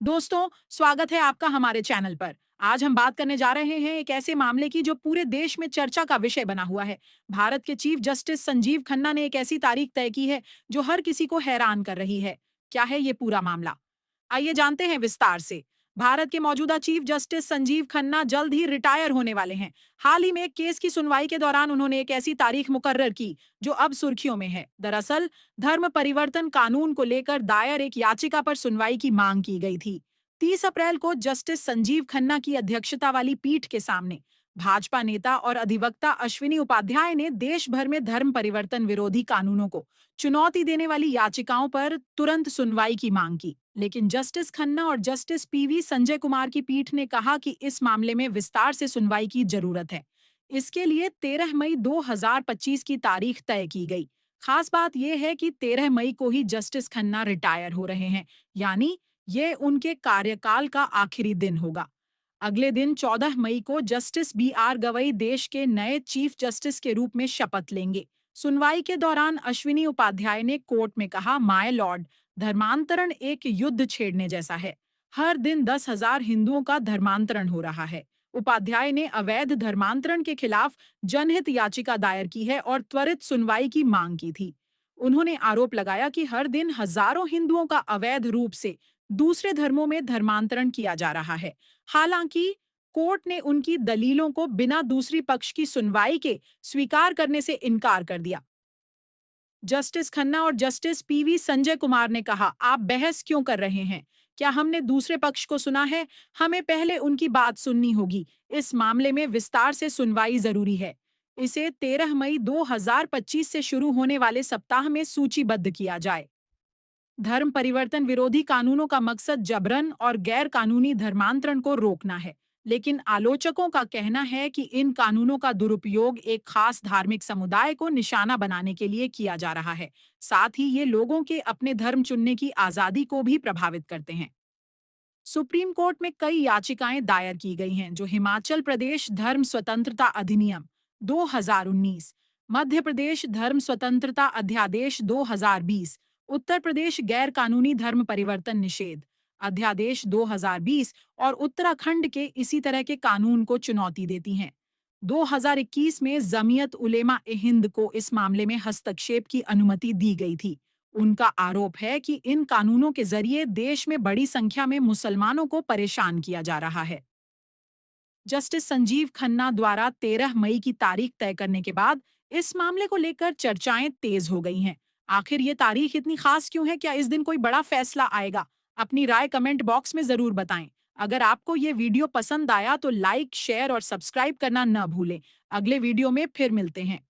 दोस्तों, स्वागत है आपका हमारे चैनल पर। आज हम बात करने जा रहे हैं एक ऐसे मामले की जो पूरे देश में चर्चा का विषय बना हुआ है। भारत के चीफ जस्टिस संजीव खन्ना ने एक ऐसी तारीख तय की है जो हर किसी को हैरान कर रही है। क्या है ये पूरा मामला? आइए जानते हैं विस्तार से। भारत के मौजूदा चीफ जस्टिस संजीव खन्ना जल्द ही रिटायर होने वाले हैं। हाल ही में एक केस की सुनवाई के दौरान उन्होंने एक ऐसी तारीख मुकर्रर की जो अब सुर्खियों में है। दरअसल धर्म परिवर्तन कानून को लेकर दायर एक याचिका पर सुनवाई की मांग की गई थी। 30 अप्रैल को जस्टिस संजीव खन्ना की अध्यक्षता वाली पीठ के सामने भाजपा नेता और अधिवक्ता अश्विनी उपाध्याय ने देश भर में धर्म परिवर्तन विरोधी कानूनों को चुनौती देने वाली याचिकाओं पर तुरंत सुनवाई की मांग की। लेकिन जस्टिस खन्ना और जस्टिस पीवी संजय कुमार की पीठ ने कहा कि इस मामले में विस्तार से सुनवाई की जरूरत है। इसके लिए 13 मई 2025 की तारीख तय की गई। खास बात यह है कि 13 मई को ही जस्टिस खन्ना रिटायर हो रहे हैं, यानी ये उनके कार्यकाल का आखिरी दिन होगा। अगले दिन 14 मई को जस्टिस बी.आर. गवई देश के नए चीफ जस्टिस के रूप में शपथ लेंगे। सुनवाई के दौरान अश्विनी उपाध्याय ने कोर्ट में कहा, माय लॉर्ड, धर्मांतरण एक युद्ध छेड़ने जैसा है। हर दिन 10,000 हिंदुओं का धर्मांतरण हो रहा है। उपाध्याय ने अवैध धर्मांतरण के खिलाफ जनहित याचिका दायर की है और त्वरित सुनवाई की मांग की थी। उन्होंने आरोप लगाया कि हर दिन हजारों हिंदुओं का अवैध रूप से दूसरे धर्मों में धर्मांतरण किया जा रहा है। हालांकि कोर्ट ने उनकी दलीलों को बिना दूसरी पक्ष की सुनवाई के स्वीकार करने से इनकार कर दिया। जस्टिस खन्ना और जस्टिस पीवी संजय कुमार ने कहा, आप बहस क्यों कर रहे हैं? क्या हमने दूसरे पक्ष को सुना है? हमें पहले उनकी बात सुननी होगी। इस मामले में विस्तार से सुनवाई जरूरी है। इसे 13 मई 2025 से शुरू होने वाले सप्ताह में सूचीबद्ध किया जाए। धर्म परिवर्तन विरोधी कानूनों का मकसद जबरन और गैर कानूनी धर्मांतरण को रोकना है। लेकिन आलोचकों का कहना है कि इन कानूनों का दुरुपयोग एक खास धार्मिक समुदाय को निशाना बनाने के लिए किया जा रहा है। साथ ही ये लोगों के अपने धर्म चुनने की आजादी को भी प्रभावित करते हैं। सुप्रीम कोर्ट में कई याचिकाएं दायर की गई हैं जो हिमाचल प्रदेश धर्म स्वतंत्रता अधिनियम 2019, मध्य प्रदेश धर्म स्वतंत्रता अध्यादेश 2020, उत्तर प्रदेश गैर कानूनी धर्म परिवर्तन निषेध अध्यादेश 2020 और उत्तराखंड के इसी तरह के कानून को चुनौती देती हैं। 2021 में जमीयत उलेमा ए हिंद को इस मामले में हस्तक्षेप की अनुमति दी गई थी। उनका आरोप है कि इन कानूनों के जरिए देश में बड़ी संख्या में मुसलमानों को परेशान किया जा रहा है। जस्टिस संजीव खन्ना द्वारा 13 मई की तारीख तय करने के बाद इस मामले को लेकर चर्चाएं तेज हो गई हैं। आखिर ये तारीख इतनी खास क्यों है? क्या इस दिन कोई बड़ा फैसला आएगा? अपनी राय कमेंट बॉक्स में जरूर बताएं। अगर आपको ये वीडियो पसंद आया तो लाइक, शेयर और सब्सक्राइब करना न भूलें। अगले वीडियो में फिर मिलते हैं।